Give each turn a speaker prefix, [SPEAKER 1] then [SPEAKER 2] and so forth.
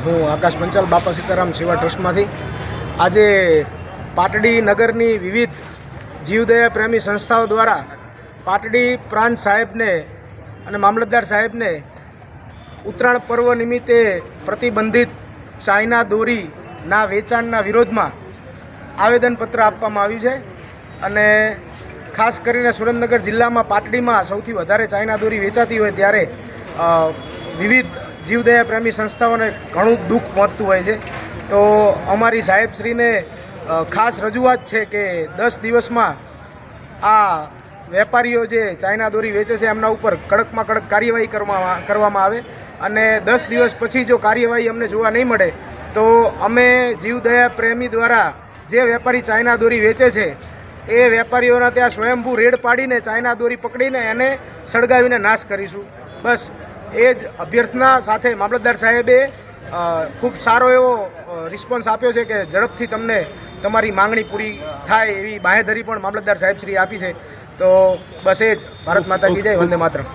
[SPEAKER 1] હું આકાશ પંચાલ બાપા સીતારામ સેવા ટ્રસ્ટમાંથી આજે પાટડી નગરની વિવિધ જીવદયા પ્રેમી સંસ્થાઓ દ્વારા પાટડી પ્રાંત સાહેબને અને મામલતદાર સાહેબને ઉત્તરાયણ પર્વ નિમિત્તે પ્રતિબંધિત ચાઇના દોરીના વેચાણના વિરોધમાં આવેદનપત્ર આપવામાં આવ્યું છે અને ખાસ કરીને સુરેન્દ્રનગર જિલ્લામાં પાટડીમાં સૌથી વધારે ચાઇના દોરી વેચાતી હોય ત્યારે વિવિધ જીવદયા પ્રેમી સંસ્થાઓને ઘણું દુઃખ પહોંચતું હોય છે. તો અમારી સાહેબશ્રીને ખાસ રજૂઆત છે કે 10 દિવસમાં આ વેપારીઓ જે ચાઇના દોરી વેચે છે એમના ઉપર કડકમાં કડક કાર્યવાહી કરવામાં આવે અને 10 દિવસ પછી જો કાર્યવાહી અમને જોવા નહીં મળે તો અમે જીવદયા પ્રેમી દ્વારા જે વેપારી ચાઇના દોરી વેચે છે એ વેપારીઓના ત્યાં સ્વયંભૂ રેડ પાડીને ચાઇના દોરી પકડીને એને સળગાવીને નાશ કરીશું. બસ એ જ અભ્યર્થના સાથે મામલતદાર સાહેબે ખૂબ સારો એવો રિસ્પોન્સ આપ્યો છે કે ઝડપથી તમને તમારી માંગણી પૂરી થાય એવી બાંહેધરી પણ મામલતદાર સાહેબશ્રીએ આપી છે. તો બસ એ જ. ભારત માતા કી જય. વંદે માતરમ.